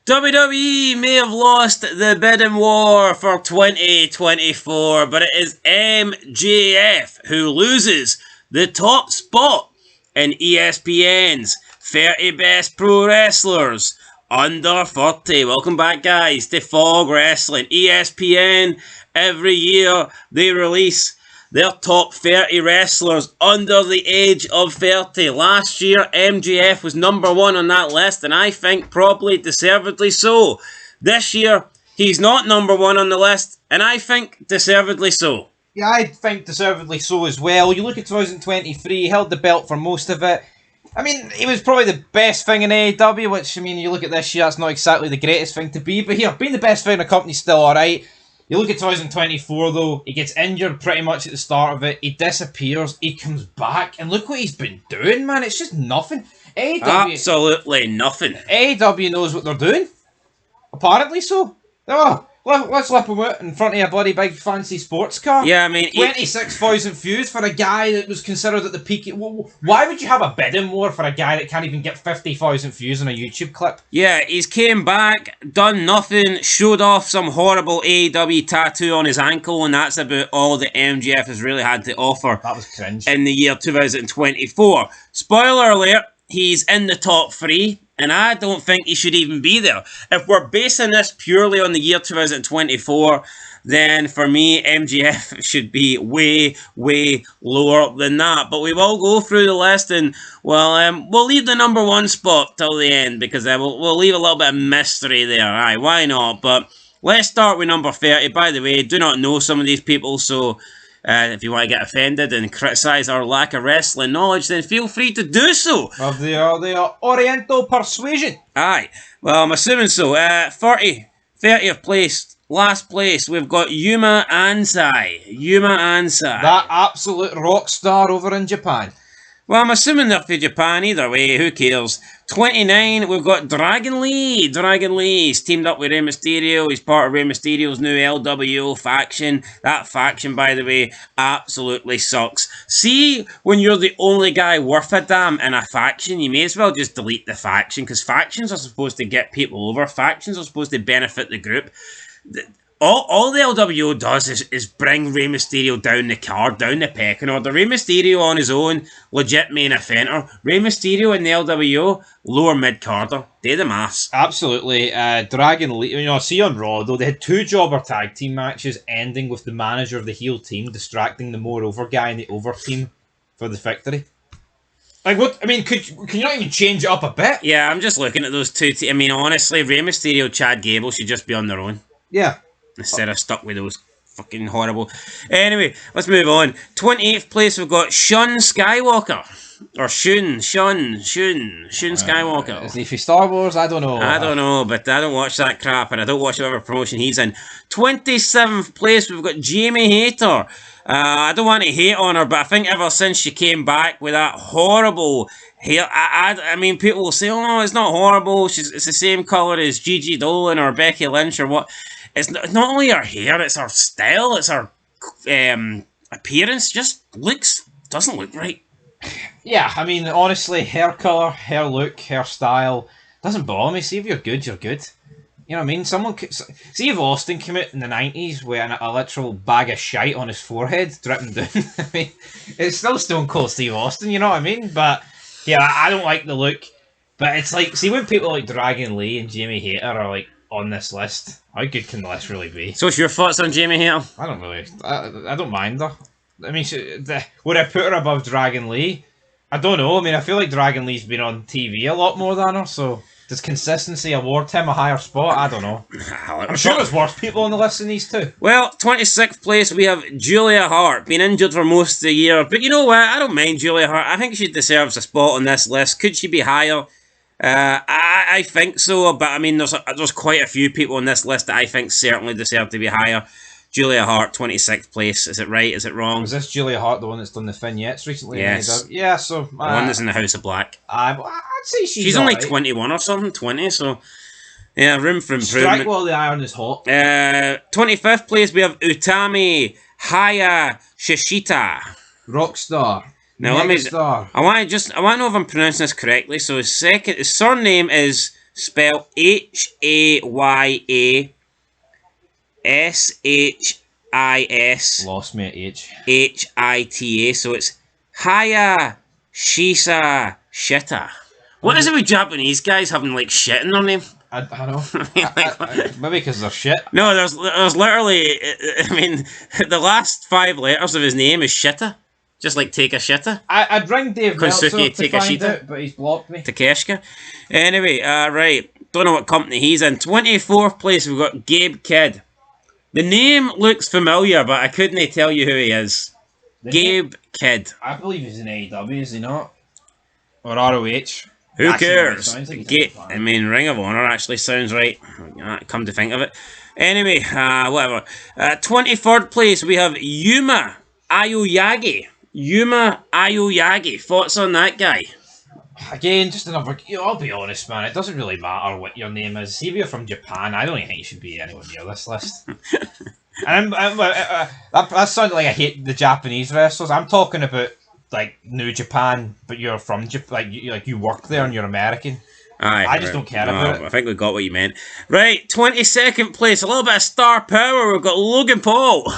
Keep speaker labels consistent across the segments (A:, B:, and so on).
A: WWE may have lost the bidding war for 2024, but it is MJF who loses the top spot in ESPN's 30 Best Pro Wrestlers Under 30. Welcome back, guys, to Fog Wrestling. ESPN, every year they release their top 30 wrestlers under the age of 30. Last year, MJF was number 1 on that list, and I think probably deservedly so. This year, he's not number 1 on the list, and I think deservedly so.
B: Yeah, I think deservedly so as well. You look at 2023, he held the belt for most of it. I mean, he was probably the best thing in AEW, which, I mean, you look at this year, that's not exactly the greatest thing to be, but here, being the best thing in the company's still alright. You look at 2024 though, he gets injured pretty much at the start of it, he disappears, he comes back, and look what he's been doing, man, it's just nothing. AEW,
A: absolutely nothing.
B: AEW knows what they're doing. Apparently so. Oh, let's whip him out in front of a bloody big fancy sports car.
A: Yeah, I mean...
B: 26,000 views for a guy that was considered at the peak. Why would you have a bidding war for a guy that can't even get 50,000 views on a YouTube clip?
A: Yeah, he's came back, done nothing, showed off some horrible AEW tattoo on his ankle, and that's about all that MJF has really had to offer.
B: That was cringe.
A: In the year 2024. Spoiler alert, he's in the top 3. And I don't think he should even be there. If we're basing this purely on the year 2024, then for me, MJF should be way, way lower than that. But we will go through the list, and we'll leave the number 1 spot till the end, because we'll leave a little bit of mystery there. Aye, why not? But let's start with number 30. By the way, do not know some of these people, so... if you want to get offended and criticise our lack of wrestling knowledge, then feel free to do so.
B: Well, they are Oriental persuasion.
A: Aye. Well, I'm assuming so. 30th place, last place, we've got Yuma Ansai.
B: That absolute rock star over in Japan.
A: Well, I'm assuming they're for Japan either way, who cares? 29, we've got Dragon Lee. Dragon Lee's teamed up with Rey Mysterio. He's part of Rey Mysterio's new LWO faction. That faction, by the way, absolutely sucks. See, when you're the only guy worth a damn in a faction, you may as well just delete the faction, because factions are supposed to get people over. Factions are supposed to benefit the group. All the LWO does is bring Rey Mysterio down the card, down the pecking order. Rey Mysterio on his own, legit main offender. Rey Mysterio in the LWO, lower mid-carder. Do the maths.
B: Absolutely. Dragon Lee, see on Raw though, they had 2 jobber tag team matches ending with the manager of the heel team distracting the more over guy in the over team for the victory. Like, what? I mean, can you not even change it up a bit?
A: Yeah, I'm just looking at those 2 I mean, honestly, Rey Mysterio, Chad Gable should just be on their own.
B: Yeah.
A: Instead of stuck with those fucking horrible... Anyway, let's move on. 28th place, we've got Shun Skywalker. Or Shun Skywalker.
B: Is he for Star Wars? I don't know.
A: I don't know, but I don't watch that crap, and I don't watch whatever promotion he's in. 27th place, we've got Jamie Hayter. I don't want to hate on her, but I think ever since she came back with that horrible hair... I mean, people will say, oh, no, it's not horrible. It's the same colour as Gigi Dolan or Becky Lynch or what... It's not only her hair, it's her style, it's her appearance, just doesn't look right.
B: Yeah, I mean, honestly, hair colour, hair look, hair style, doesn't bother me. See if you're good, you're good. You know what I mean? See if Austin came out in the 90s with a literal bag of shite on his forehead, dripping down. I mean, it's still Stone Cold Steve Austin, you know what I mean? But, yeah, I don't like the look. But it's like, see when people like Dragon Lee and Jamie Hayter are like, on this list, how good can the list really be?
A: So what's your thoughts on Jamie Hayter?
B: I don't really... I don't mind her. I mean, would I put her above Dragon Lee? I don't know. I mean, I feel like Dragon Lee's been on TV a lot more than her, so... Does consistency award him a higher spot? I don't know. I'm sure there's worse people on the list than these 2.
A: Well, 26th place, we have Julia Hart. Been injured for most of the year. But you know what? I don't mind Julia Hart. I think she deserves a spot on this list. Could she be higher? I think so, but I mean, there's quite a few people on this list that I think certainly deserve to be higher. Julia Hart, 26th place. Is it right? Is it wrong?
B: Is this Julia Hart the one that's done the vignettes recently?
A: Yes.
B: Yeah, so...
A: the one that's in the House of Black.
B: I'd say she's
A: only 21 or something, 20, so... Yeah, room for improvement.
B: Strike while the iron is hot.
A: 25th place, we have Utami Hayashishita.
B: Rockstar.
A: Now let me. I want to know if I'm pronouncing this correctly. So his surname is spelled Hayashishita.
B: Lost me at H.
A: Hita. So it's Haya Shisa Shita. What is it with Japanese guys having like shit in their name?
B: I know. Maybe because they're shit.
A: No, there's literally, I mean, the last 5 letters of his name is Shita. Just like take a shitter.
B: I'd ring Dave Meltzer
A: Kosuke
B: to find
A: Takeshita.
B: out, but he's blocked me.
A: Takeshka. Anyway, right. Don't know what company he's in. 24th place, we've got Gabe Kidd. The name looks familiar, but I couldn't tell you who he is. Gabe Kidd.
B: I believe he's in AEW, is he not? Or ROH.
A: Who
B: Actually,
A: cares?
B: it sounds like
A: I mean, Ring of Honor actually sounds right. Come to think of it. Anyway, whatever. 23rd place, we have Yuma Aoyagi. Yuma Aoyagi. Thoughts on that guy?
B: Again, just another... I'll be honest, man. It doesn't really matter what your name is. See if you're from Japan, I don't even think you should be anywhere near this list. And that sounded like I hate the Japanese wrestlers. I'm talking about like New Japan, but you're from Japan. Like you work there and you're American.
A: Aye,
B: I just don't care about it.
A: I think we got what you meant. Right, 22nd place. A little bit of star power. We've got Logan Paul.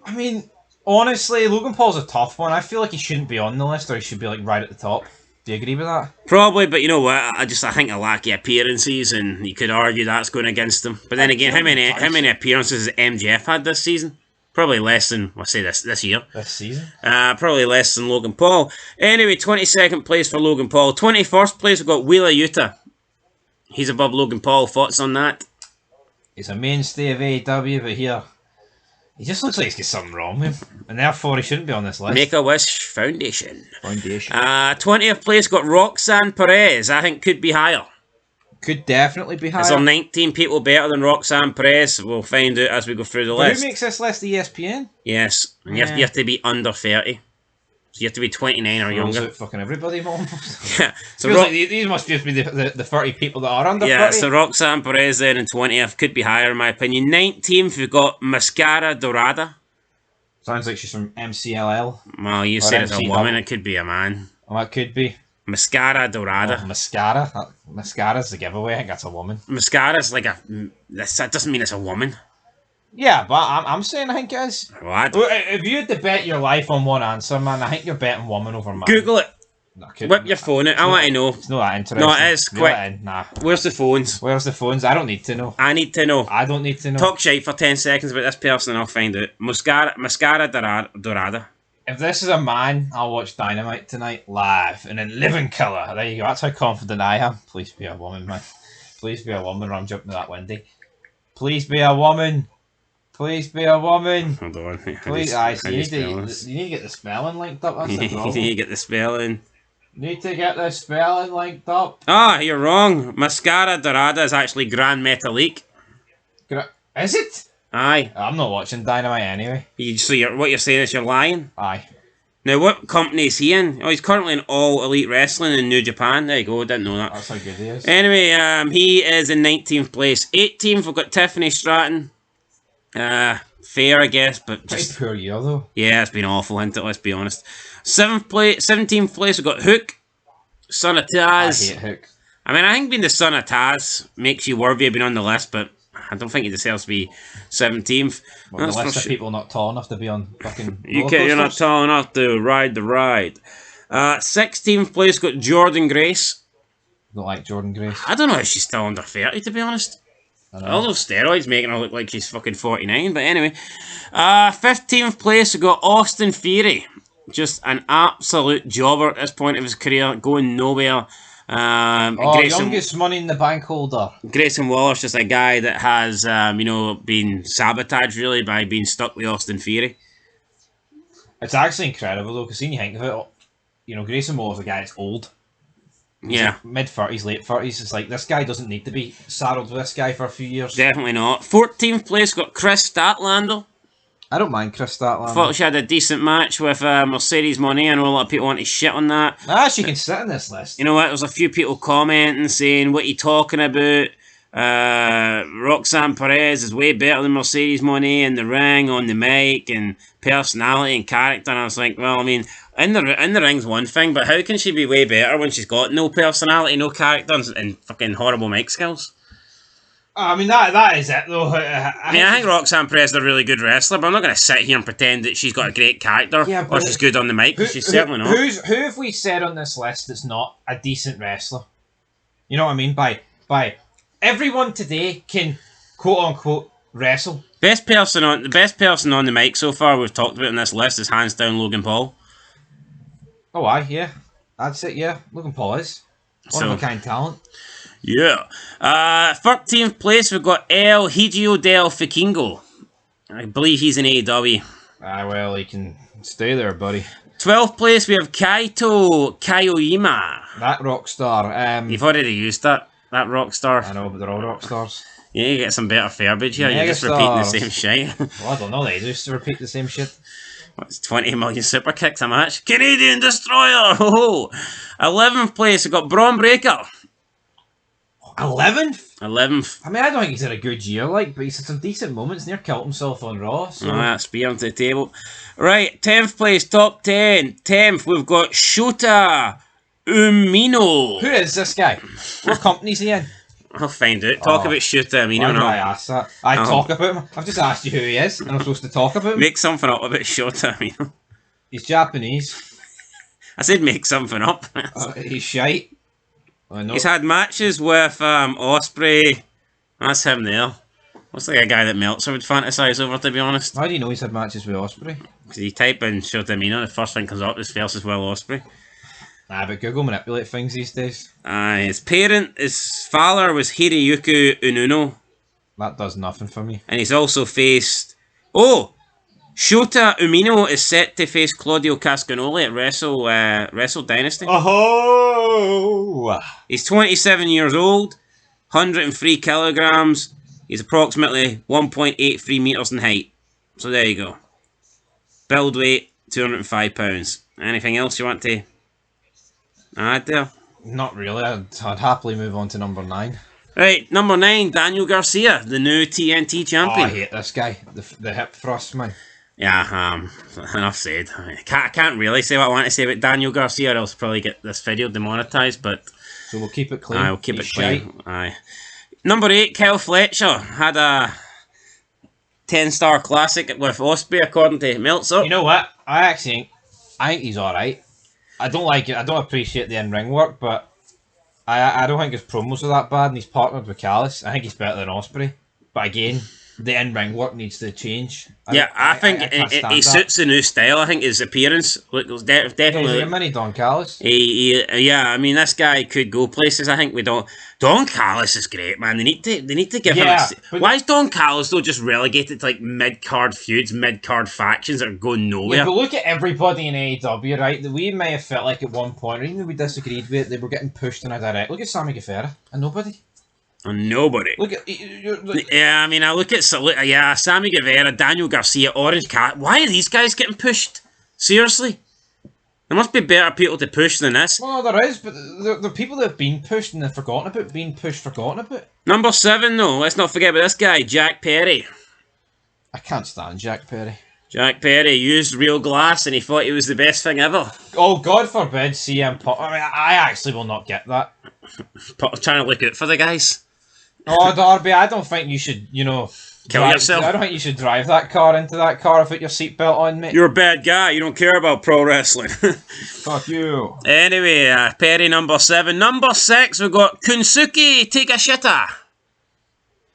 B: I mean... Honestly, Logan Paul's a tough one. I feel like he shouldn't be on the list, or he should be like right at the top. Do you agree with that?
A: Probably, but you know what? I think a lack of appearances, and you could argue that's going against him. But then again, how many appearances has MJF had this season? Probably less than this year.
B: This season?
A: Probably less than Logan Paul. Anyway, 22nd place for Logan Paul. 21st place we've got Wheeler Yuta. He's above Logan Paul. Thoughts on that?
B: He's a mainstay of AEW, but here. He just looks like he's got something wrong with him, and therefore he shouldn't be on this list.
A: Make-A-Wish Foundation. 20th place got Roxanne Perez. I think could be higher.
B: Could definitely be higher.
A: Is there 19 people better than Roxanne Perez? We'll find out as we go through the list.
B: Who makes this list? ESPN?
A: Yes. And you have to be under 30. So you have to be 29 or younger.
B: Fucking everybody, mom.
A: Yeah. So
B: like these must just be the 30 people that are under 30.
A: Yeah, so Roxanne Perez then in 20th. Could be higher in my opinion. 19th, we've got Mascara Dorada.
B: Sounds like she's from MCLL.
A: Well, you said it's a woman. It could be a man.
B: Well, it could be.
A: Mascara Dorada.
B: Oh, mascara? Mascara's the giveaway. I think that's a woman.
A: Mascara's like that doesn't mean it's a woman.
B: Yeah, but I'm saying I think it is.
A: Well,
B: if you had to bet your life on one answer, man, I think you're betting woman over man.
A: Google it. Whip your phone out. I want to know.
B: It's not that interesting.
A: No, it is. Quick.
B: Nah.
A: Where's the phones?
B: Where's the phones? I don't need to know.
A: I need to know.
B: I don't need to know.
A: Talk shite for 10 seconds about this person and I'll find out. Mascara Dorada.
B: If this is a man, I'll watch Dynamite tonight live and in living colour. There you go. That's how confident I am. Please be a woman, man. Please be a woman or I'm jumping to that windy. Please be a woman. Please be a woman.
A: Hold on.
B: Please, you need to get the spelling linked up. That's the problem.
A: You need to get the spelling.
B: Need to get the spelling linked up.
A: Ah, you're wrong. Mascara Dorada is actually Grand Metalik.
B: Is it?
A: Aye.
B: I'm not watching Dynamite anyway.
A: So what you're saying is you're lying?
B: Aye.
A: Now, what company is he in? Oh, he's currently in All Elite Wrestling in New Japan. There you go, didn't know that.
B: That's how good he is.
A: Anyway, he is in 19th place. 18th, we've got Tiffany Stratton. Fair, I guess, but
B: just... Pretty poor year, though.
A: Yeah, it's been awful, hasn't it? Let's be honest. 17th place, we've got Hook. Son of Taz.
B: I hate Hook.
A: I mean, I think being the son of Taz makes you worthy of being on the list, but I don't think he deserves to be 17th.
B: Well, the list of people not tall enough to be on fucking
A: you're not tall enough to ride the ride. 16th place got Jordan Grace.
B: Don't like Jordan Grace.
A: I don't know if she's still under 30, to be honest. All those steroids making her look like she's fucking 49, but anyway. 15th place, we got Austin Theory. Just an absolute jobber at this point of his career, going nowhere.
B: Youngest Money in the Bank holder.
A: Grayson Waller's just a guy that has, been sabotaged really by being stuck with Austin Theory.
B: It's actually incredible though, because when you think of it, Grayson Waller's a guy that's old.
A: Yeah.
B: Like mid-30s, late 30s. It's like, this guy doesn't need to be saddled with this guy for a few years.
A: Definitely not. 14th place got Chris Statlander.
B: I don't mind Chris Statlander.
A: Thought she had a decent match with Mercedes Moné. I know a lot of people want to shit on that.
B: She can sit on this list.
A: You know what? There's a few people commenting saying, what are you talking about? Roxanne Perez is way better than Mercedes Moné in the ring, on the mic, and personality and character. And I was like, well, I mean, in the ring's one thing, but how can she be way better when she's got no personality, no character, and fucking horrible mic skills?
B: I mean, that is it, though.
A: I think Roxanne Perez is a really good wrestler, but I'm not going to sit here and pretend that she's got a great character or she's good on the mic, because she's certainly not.
B: Who have we said on this list that's not a decent wrestler? You know what I mean? By everyone today can quote unquote wrestle.
A: The best person on the mic so far we've talked about on this list is hands down Logan Paul.
B: Oh, yeah, that's it. Yeah, Logan Paul is one of a kind talent.
A: Yeah. 13th place we've got El Hijo del Vikingo. I believe he's in AEW.
B: Well, he can stay there, buddy.
A: 12th place we have Kaito Kaioyama.
B: That rock star.
A: You've already used that rock star.
B: I know, but they're all rock stars.
A: Yeah, you get some better verbiage here. You're just repeating the same shit.
B: Well, I don't know. They just repeat the same shit.
A: What's 20 million super kicks a match? Canadian Destroyer! Ho ho! 11th place we've got Braun Breaker.
B: 11th?
A: 11th.
B: I mean, I don't think he's had a good year, but he's had some decent moments. Near killed himself on Raw. So.
A: That spear onto the table. Right, 10th place, top 10. 10th, we've got Shota Umino.
B: Who is this guy? What company's he in?
A: I'll find out. Talk about Shota Umino now.
B: I ask that? Talk about him. I've just asked you who he is, and I'm supposed to talk about him.
A: Make something up about Shota Umino.
B: He's Japanese.
A: I said make something up.
B: He's shite. I know.
A: He's had matches with Ospreay. That's him there. Looks like a guy that Meltzer would fantasize over, to be honest.
B: How do you know he's had matches with Ospreay?
A: Because you type in Shota Umino, the first thing comes up is versus Will Ospreay.
B: Nah, but Google manipulate things these days.
A: His father was Hirayuki Ununo.
B: That does nothing for me.
A: And he's also faced... Oh! Shota Umino is set to face Claudio Cascanoli at Wrestle Dynasty.
B: Oh!
A: He's 27 years old, 103 kilograms. He's approximately 1.83 metres in height. So there you go. Build weight, 205 pounds. Anything else you want to add there?
B: Not really. I'd happily move on to number 9.
A: Right, number 9, Daniel Garcia, the new TNT champion.
B: Oh, I hate this guy. The hip thrust, man.
A: Yeah, enough said. I can't really say what I want to say about Daniel Garcia, or else probably get this video demonetised, but...
B: So we'll keep it clean.
A: Aye, we'll keep it clean. Aye. Number 8, Kyle Fletcher, had a 10-star classic with Ospreay, according to Meltzer.
B: You know what? I think he's alright. I don't like it. I don't appreciate the in-ring work, but I don't think his promos are that bad, and he's partnered with Callis. I think he's better than Ospreay. But again... the in-ring work needs to change.
A: I think he suits the new style. I think his appearance definitely...
B: He's a mini Don Callis.
A: Yeah, I mean, this guy could go places. I think we don't... Don Callis is great, man. They need to give him why is Don Callis, though, just relegated to, mid-card feuds, mid-card factions that are going nowhere?
B: Yeah, but look at everybody in AEW, right? That we may have felt like at one point, or even if we disagreed with it, they were getting pushed in a direct... Look at Sammy Guevara, and nobody...
A: And nobody.
B: Look at
A: yeah, I mean, I look at Sammy Guevara, Daniel Garcia, Orange Cat. Why are these guys getting pushed? Seriously, there must be better people to push than this.
B: Well, there is, but the people that have been pushed and they've forgotten about being pushed, forgotten about.
A: Number 7, though. Let's not forget about this guy, Jack Perry.
B: I can't stand Jack Perry.
A: Jack Perry used real glass and he thought he was the best thing ever.
B: Oh, God forbid CM Punk. I mean, I actually will not get that.
A: Trying to look out for the guys.
B: Oh, Darby, I don't think you should,
A: kill yourself.
B: I don't think you should drive that car into that car without your seatbelt on, mate.
A: You're a bad guy. You don't care about pro wrestling.
B: Fuck you.
A: Anyway, Perry number 7. Number 6, we've got Kunsuke Takeshita.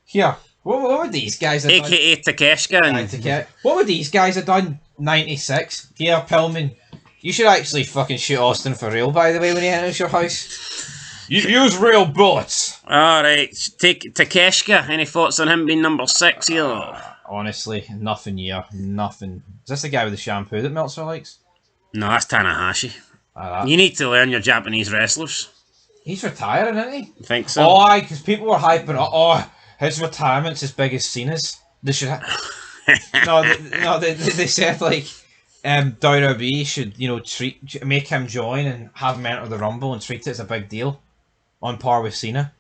B: Here, what would these guys have done?
A: AKA Takeshka.
B: What would these guys have done? 96. Here, Pillman. You should actually fucking shoot Austin for real, by the way, when he enters your house. You use real bullets.
A: Alright, take Takeshka. Any thoughts on him being number 6 here?
B: Honestly, nothing here. Nothing. Is this the guy with the shampoo that Meltzer likes?
A: No, that's Tanahashi. You need to learn your Japanese wrestlers.
B: He's retiring, isn't he?
A: I think so.
B: Oh, aye, because people were hyping up, his retirement's as big as Cena's. They should they said, WWE should, make him join and have him enter the Rumble and treat it as a big deal. On par with Cena.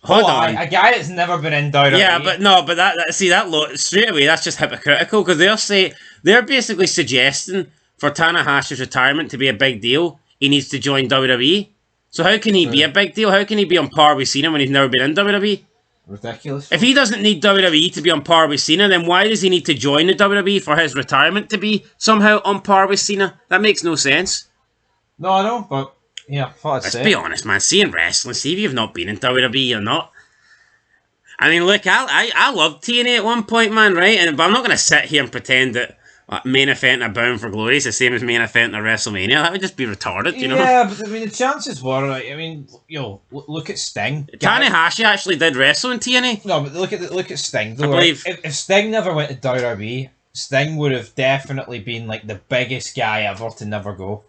A: Hold on.
B: A guy that's never been in WWE.
A: Yeah, but no, but that straight away, that's just hypocritical, because they're basically suggesting for Tanahashi's retirement to be a big deal, he needs to join WWE. So how can he be a big deal? How can he be on par with Cena when he's never been in WWE?
B: Ridiculous.
A: If he doesn't need WWE to be on par with Cena, then why does he need to join the WWE for his retirement to be somehow on par with Cena? That makes no sense.
B: No, I know, but yeah,
A: Let's be honest, man. Seeing wrestling, see if you've not been in WWE or not. I mean, look, I loved TNA at one point, man, right? But I'm not going to sit here and pretend that main event of Bound for Glory is the same as main event of WrestleMania. That would just be retarded, you know?
B: Yeah, but I mean, the chances were, like, I mean, look at Sting.
A: Tanahashi actually did wrestle in TNA.
B: No, but look at Sting. Though,
A: I believe
B: if Sting never went to WWE, Sting would have definitely been like the biggest guy ever to never go.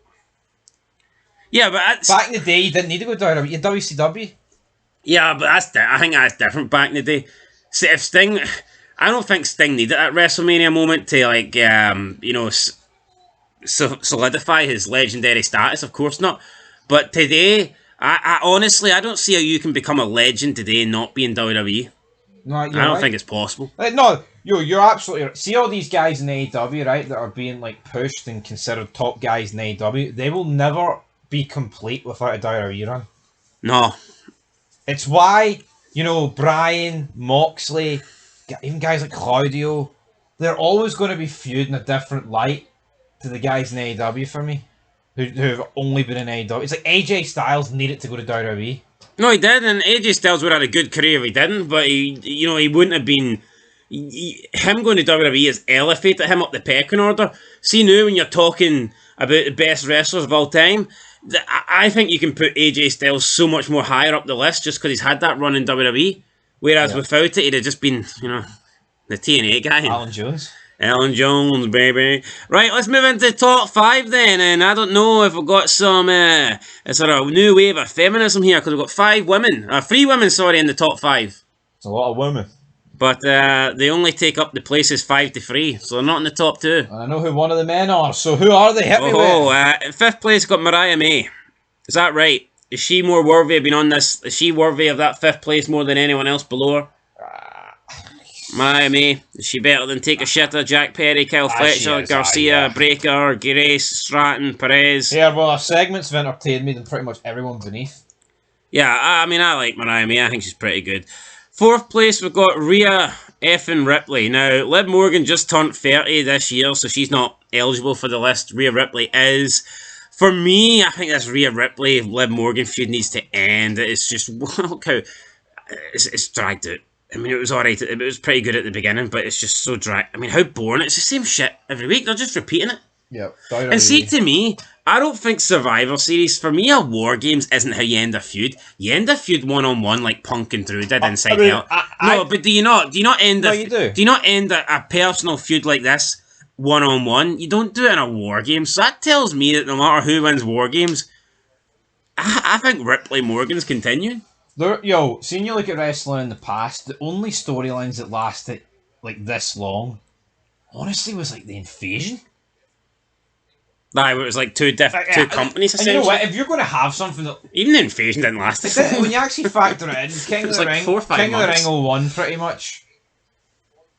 A: Yeah, but
B: back in the day, you didn't need to go to WWE. You had WCW.
A: Yeah, but I think that's different back in the day. See, if Sting, I don't think Sting needed that WrestleMania moment to solidify his legendary status. Of course not. But today, I honestly, I don't see how you can become a legend today and not be in WWE.
B: No,
A: I don't think it's possible.
B: No, you're absolutely right. See all these guys in AEW, right, that are being like pushed and considered top guys in AEW. They will never be complete without a WWE run.
A: No.
B: It's why, Brian, Moxley, even guys like Claudio, they're always going to be viewed in a different light to the guys in AEW for me, who've only been in AEW. It's like AJ Styles needed to go to WWE.
A: No, he did, and AJ Styles would have had a good career if he didn't, but he wouldn't have been... him going to WWE has elevated him up the pecking order. See now, when you're talking about the best wrestlers of all time, I think you can put AJ Styles so much more higher up the list just because he's had that run in WWE. Whereas without it, he'd have just been, the TNA guy. Alan Jones, baby. Right, let's move into the top 5 then. And I don't know if we've got some sort of new wave of feminism here because we've got 3 women, in the top 5.
B: It's a lot of women.
A: But they only take up the places 5 to 3, so they're not in the top 2.
B: And I know who one of the men are, so who are they? Hit me with.
A: In 5th place got Mariah May. Is that right? Is she more worthy of being on this? Is she worthy of that 5th place more than anyone else below her? Mariah May. Is she better than Take a Shitter, Jack Perry, Kyle Fletcher, Garcia, Breaker, Grace, Stratton, Perez?
B: Yeah, well, our segments have entertained me than pretty much everyone beneath.
A: Yeah, I mean, I like Mariah May. I think she's pretty good. 4th place, we've got Rhea effing Ripley. Now, Liv Morgan just turned 30 this year, so she's not eligible for the list. Rhea Ripley is. For me, I think this Rhea Ripley, Liv Morgan feud needs to end. It's just, look how, it's dragged out. I mean, it was alright, it was pretty good at the beginning, but it's just so dragged. I mean, how boring. It's the same shit every week. They're just repeating it.
B: Yep.
A: And see, to me, I don't think Survivor Series, for me, a War Games isn't how you end a feud. You end a feud one-on-one like Punk and Drew did inside Hell. No, but do you not end do you not end a personal feud like this one-on-one? You don't do it in a War Games. So that tells me that no matter who wins War Games, I think Ripley Morgan's continuing.
B: Seeing you look at wrestling in the past, the only storylines that lasted like this long, honestly, was like the Invasion.
A: It was like two companies, essentially.
B: And you know what? If you're going to have something that...
A: Even the Invasion didn't last.
B: When you actually factor it in, King of the Ring 01 pretty much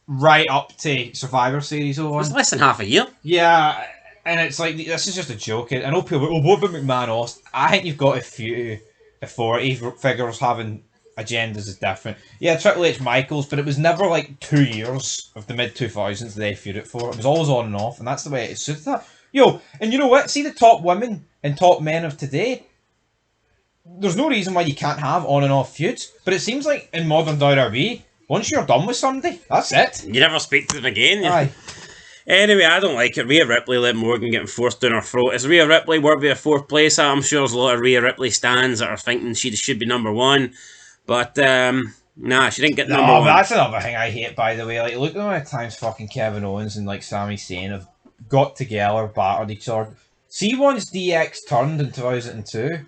B: right up to Survivor Series 01.
A: It was less than half a year.
B: Yeah, and it's like, this is just a joke. I know people go, what about McMahon Austin? I think you've got a few authority figures having agendas is different. Yeah, Triple H Michaels, but it was never like 2 years of the mid-2000s they feuded for. It was always on and off, and that's the way it suited that. And you know what? See the top women and top men of today? There's no reason why you can't have on and off feuds. But it seems like in modern WWE, once you're done with somebody, that's it.
A: You never speak to them again.
B: Aye.
A: Anyway, I don't like it. Rhea Ripley, Liv Morgan getting forced down her throat. Is Rhea Ripley worthy of 4th place? I'm sure there's a lot of Rhea Ripley stands that are thinking she should be number 1. But, nah, she didn't get number 1.
B: That's another thing I hate, by the way. Like, look at how many times fucking Kevin Owens and, like, Sami Zayn have got together, battered each other. See, once DX turned in 2002,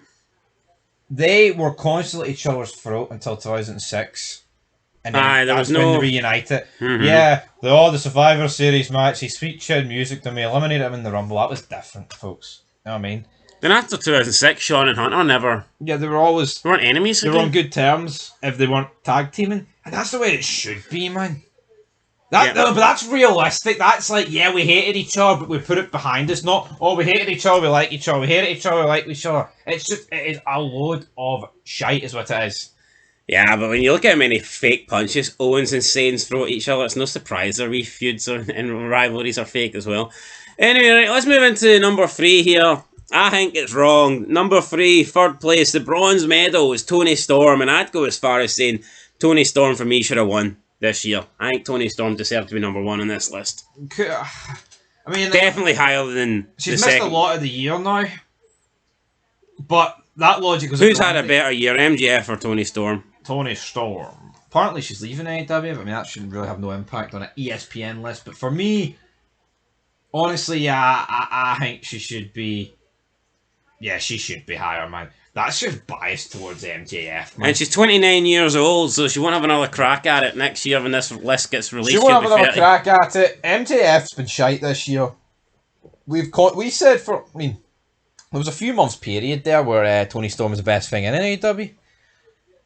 B: they were constantly at each other's throat until 2006. And then that's when they reunited. Mm-hmm. Yeah, the Survivor Series match, he sweet chin music to me, eliminated him in the Rumble. That was different, folks. You know what I mean?
A: Then after 2006, Shawn and Hunter never...
B: Yeah, they were always...
A: They weren't enemies
B: They
A: again.
B: were on good terms if they weren't tag teaming. And that's the way it should be, man. No, but that's realistic. That's like, yeah, we hated each other, but we put it behind us. Not, oh, we hated each other, we like each other. We hated each other, we like each other. It's just, it is a load of shite is what it is.
A: Yeah, but when you look at how many fake punches Owens and Saints throw at each other, it's no surprise their wee feuds and rivalries are fake as well. Anyway, right, let's move into number 3 here. I think it's wrong. Number 3, third place, the bronze medal is Tony Storm, and I'd go as far as saying Tony Storm for me should have won this year. I think Tony Storm deserved to be number 1 on this list.
B: I mean,
A: definitely higher than
B: she's missed a lot of the year now, but that logic was...
A: Who's had a better year, MJF or Tony Storm?
B: Tony Storm. Apparently she's leaving AEW, but I mean that shouldn't really have no impact on an ESPN list. But for me, honestly, yeah, I think she should be... Yeah, she should be higher, man. That's just biased towards MJF, man.
A: And she's 29 years old, so she won't have another crack at it next year when this list gets released.
B: She won't have another crack at it. MJF's been shite this year. We said for... I mean, there was a few months period there where Tony Storm was the best thing in AEW.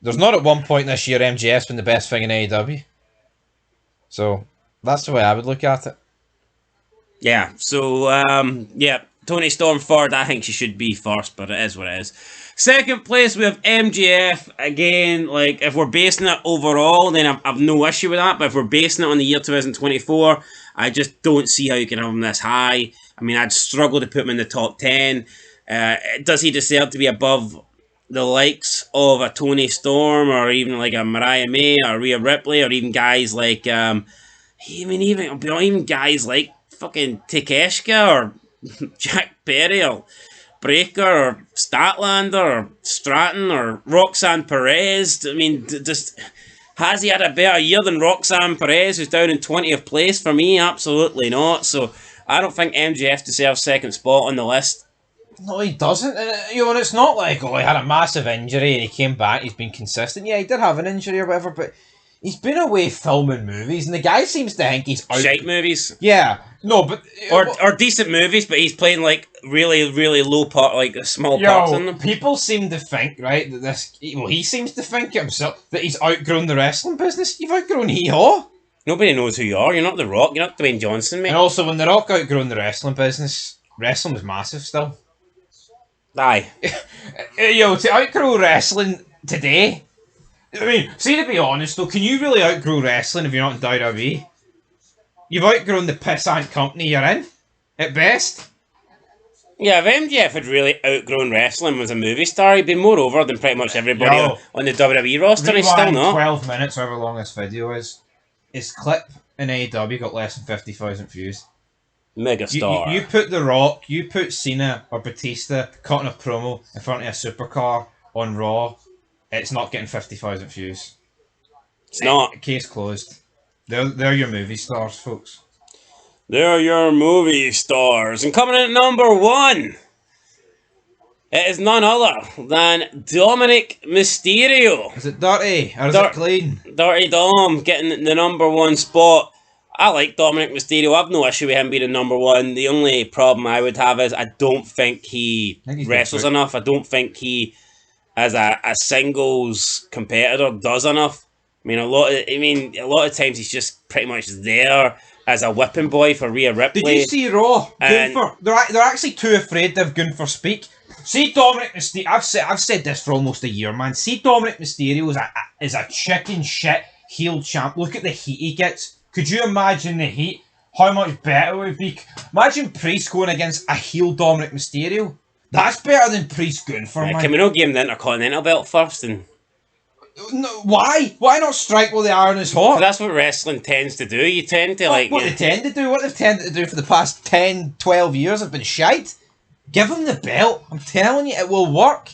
B: There's not at one point this year MJF's been the best thing in AEW. So, that's the way I would look at it.
A: Yeah, so, yeah, Tony Storm third, I think she should be first, but it is what it is. Second place, we have MJF. Again, like, if we're basing it overall, then I've no issue with that, but if we're basing it on the year 2024, I just don't see how you can have him this high. I mean, I'd struggle to put him in the top 10. Does he deserve to be above the likes of a Tony Storm or even like a Mariah May or Rhea Ripley or even guys like even guys like fucking Takeshita or Jack Perry or Breaker or Statlander or Stratton or Roxanne Perez? I mean, just has he had a better year than Roxanne Perez, who's down in 20th place? For me, absolutely not. So I don't think MJF deserves second spot on the list.
B: No, he doesn't. And it's not like, oh, he had a massive injury and he came back, he's been consistent. Yeah, he did have an injury or whatever, but he's been away filming movies, and the guy seems to think he's out...
A: Shite movies?
B: Yeah. No, but...
A: Or decent movies, but he's playing, like, really, really low part, like, small parts in them.
B: People seem to think, right, that this... Well, he seems to think himself that he's outgrown the wrestling business. You've outgrown hee-haw. Nobody
A: knows who you are. You're not The Rock. You're not Dwayne Johnson, mate.
B: And also, when The Rock outgrown the wrestling business, wrestling was massive still.
A: Aye.
B: To outgrow wrestling today... I mean, see, to be honest though, can you really outgrow wrestling if you're not in WWE? You've outgrown the pissant company you're in, at best.
A: Yeah, if MJF had really outgrown wrestling as a movie star, he'd be more over than pretty much everybody on the WWE roster, and he's still not.
B: 12 minutes, however long this video is. His clip in AEW got less than 50,000 views.
A: Megastar.
B: You put The Rock, you put Cena or Batista cutting a promo in front of a supercar on Raw, it's not getting 50,000 views.
A: It's not.
B: Case closed. They're your movie stars, folks.
A: They're your movie stars. And coming in at number 1, it is none other than Dominic Mysterio.
B: Is it dirty or is it clean?
A: Dirty Dom getting the number 1 spot. I like Dominic Mysterio. I've no issue with him being a number 1. The only problem I would have is I don't think he wrestles enough. I don't think he, as a singles competitor, does enough. I mean, a lot of times he's just pretty much there as a whipping boy for Rhea Ripley.
B: Did you see Raw? Gunther. They're actually too afraid to have Gunther speak. See Dominic Mysterio. I've said this for almost a year, man. See Dominic Mysterio is a chicken shit heel champ. Look at the heat he gets. Could you imagine the heat? How much better it would be? Imagine Priest going against a heel Dominic Mysterio. That's better than Priest Gunther, man.
A: Can we not give him the Intercontinental belt first?
B: No, why? Why not strike while the iron is hot?
A: That's what wrestling tends to do. You tend to
B: What they tend to do? What they've tended to do for the past 10, 12 years have been shite. Give him the belt. I'm telling you, it will work.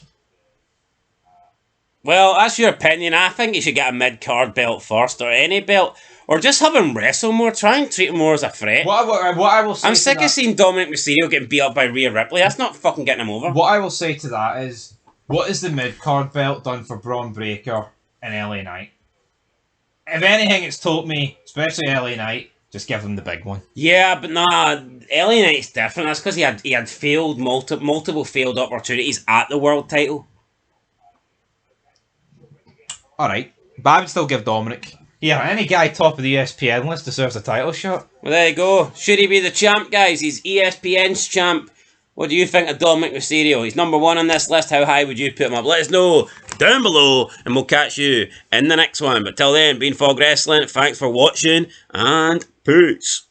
A: Well, that's your opinion. I think you should get a mid-card belt first, or any belt. Or just have him wrestle more. Try and treat him more as a threat.
B: What I will say
A: I'm sick of seeing Dominic Mysterio getting beat up by Rhea Ripley. That's not fucking getting him over.
B: What I will say to that is, what is the mid-card belt done for Braun Breaker and LA Knight? If anything, it's told me, especially LA Knight, Just give him the big one.
A: Yeah, but nah, LA Knight's different. That's because he had failed multiple failed opportunities at the world title.
B: Alright. But I would still give Dominic. Yeah, any guy top of the ESPN list deserves a title shot.
A: Well, there you go. Should he be the champ, guys? He's ESPN's champ. What do you think of Dominic Mysterio? He's number one on this list. How high would you put him up? Let us know down below, and we'll catch you in the next one. But till then, been Fog Wrestling. Thanks for watching, and peace.